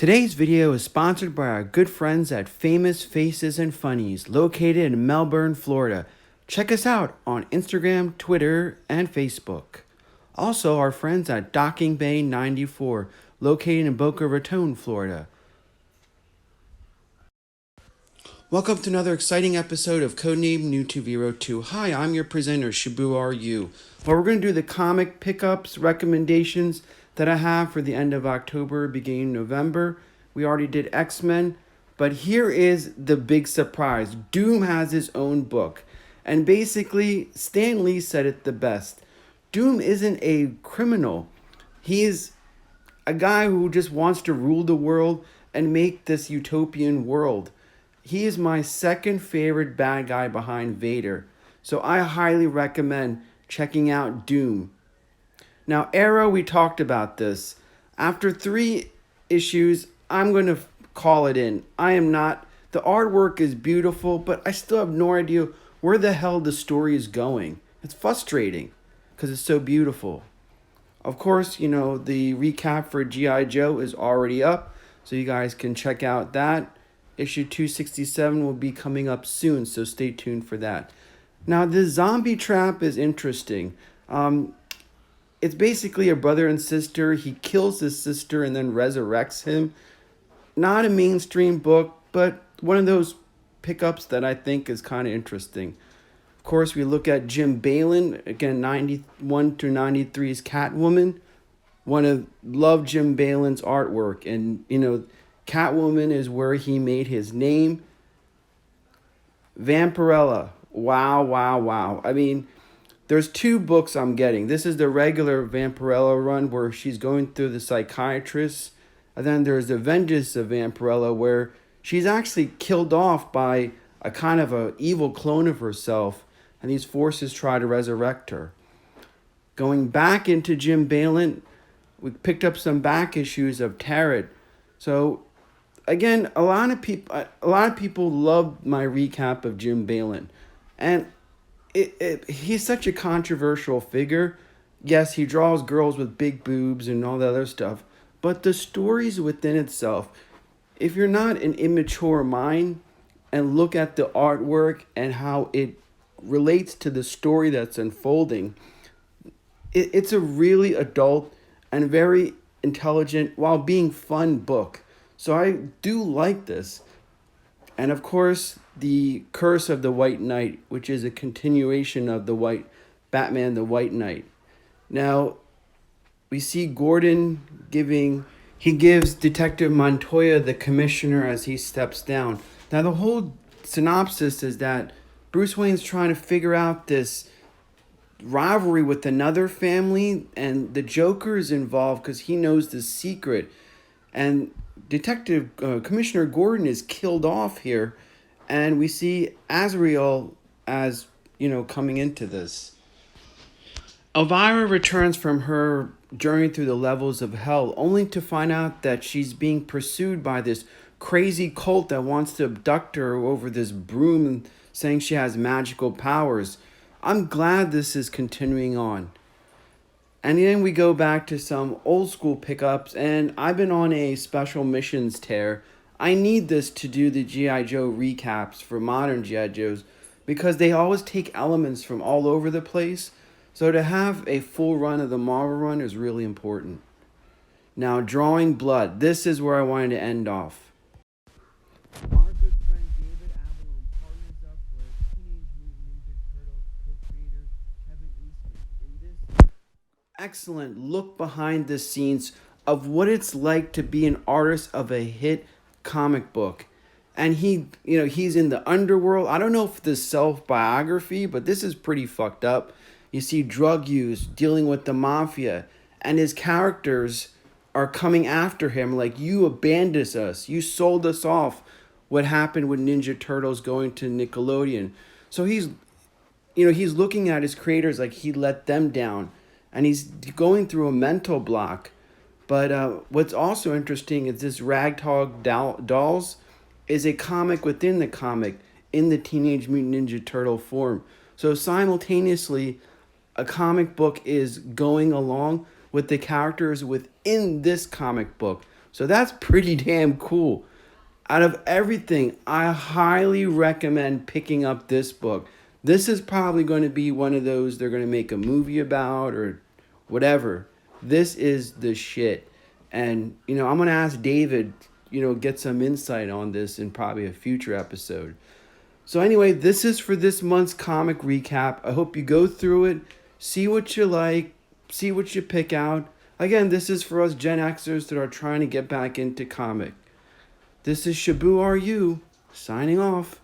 Today's video is sponsored by our good friends at Famous Faces and Funnies, located in Melbourne, Florida. Check us out on Instagram, Twitter, and Facebook. Also, our friends at Docking Bay 94, located in Boca Raton, Florida. Welcome to another exciting episode of Codename New to Vero 2. Hi, I'm your presenter, Shibu RU. Well, we're going to do the comic pickups recommendations that I have for the end of October, beginning November. We already did X-Men, but here is the big surprise. Doom has his own book. And basically, Stan Lee said it the best. Doom isn't a criminal. He is a guy who just wants to rule the world and make this utopian world. He is my second favorite bad guy behind Vader. So I highly recommend checking out Doom. Now, Arrow, we talked about this. After 3 issues, I'm going to call it in. The artwork is beautiful, but I still have no idea where the hell the story is going. It's frustrating because it's so beautiful. Of course, the recap for G.I. Joe is already up, so you guys can check out that. Issue 267 will be coming up soon, so stay tuned for that. Now, the zombie trap is interesting. It's basically a brother and sister. He kills his sister and then resurrects him. Not a mainstream book, but one of those pickups that I think is kind of interesting. Of course, we look at Jim Balent, again, 91 through 93's Catwoman. Love Jim Balent's artwork, and, Catwoman is where he made his name. Vampirella. Wow. I mean, there's 2 books I'm getting. This is the regular Vampirella run where she's going through the psychiatrist. And then there's the Vengeance of Vampirella where she's actually killed off by a kind of a evil clone of herself. And these forces try to resurrect her. Going back into Jim Balent, we picked up some back issues of Tarot. So again, a lot of people loved my recap of Jim Balent, and he's such a controversial figure. Yes, he draws girls with big boobs and all the other stuff, but the stories within itself, if you're not an immature mind and look at the artwork and how it relates to the story that's unfolding, it's a really adult and very intelligent while being fun book. So I do like this. And of course, the Curse of the White Knight, which is a continuation of Batman the White Knight. Now, we see Gordon gives Detective Montoya the commissioner as he steps down. Now, the whole synopsis is that Bruce Wayne's trying to figure out this rivalry with another family, and the Joker is involved because he knows the secret. And Commissioner Gordon is killed off here, and we see Azrael as, coming into this. Elvira returns from her journey through the levels of hell, only to find out that she's being pursued by this crazy cult that wants to abduct her over this broom, saying she has magical powers. I'm glad this is continuing on. And then we go back to some old school pickups, and I've been on a special missions tear. I need this to do the G.I. Joe recaps for modern G.I. Joes because they always take elements from all over the place. So to have a full run of the Marvel run is really important. Now, Drawing Blood. This is where I wanted to end off. Our good friend David Avallone partners up with Teenage Mutant Ninja Turtles co-creator Kevin Eastman in this excellent look behind the scenes of what it's like to be an artist of a hit comic book. And he's in the underworld. I don't know if this is self-biography, but this is pretty fucked up. You see drug use, dealing with the mafia, and his characters are coming after him like, you abandoned us, you sold us off. What happened with Ninja Turtles going to Nickelodeon? So he's looking at his creators like he let them down. And he's going through a mental block. But what's also interesting is this Ragtag Dolls is a comic within the comic in the Teenage Mutant Ninja Turtle form. So simultaneously, a comic book is going along with the characters within this comic book. So that's pretty damn cool. Out of everything, I highly recommend picking up this book. This is probably going to be one of those they're going to make a movie about or whatever. This is the shit. And, I'm going to ask David, get some insight on this in probably a future episode. So anyway, this is for this month's comic recap. I hope you go through it, see what you like, see what you pick out. Again, this is for us Gen Xers that are trying to get back into comic. This is Shabu RU, signing off.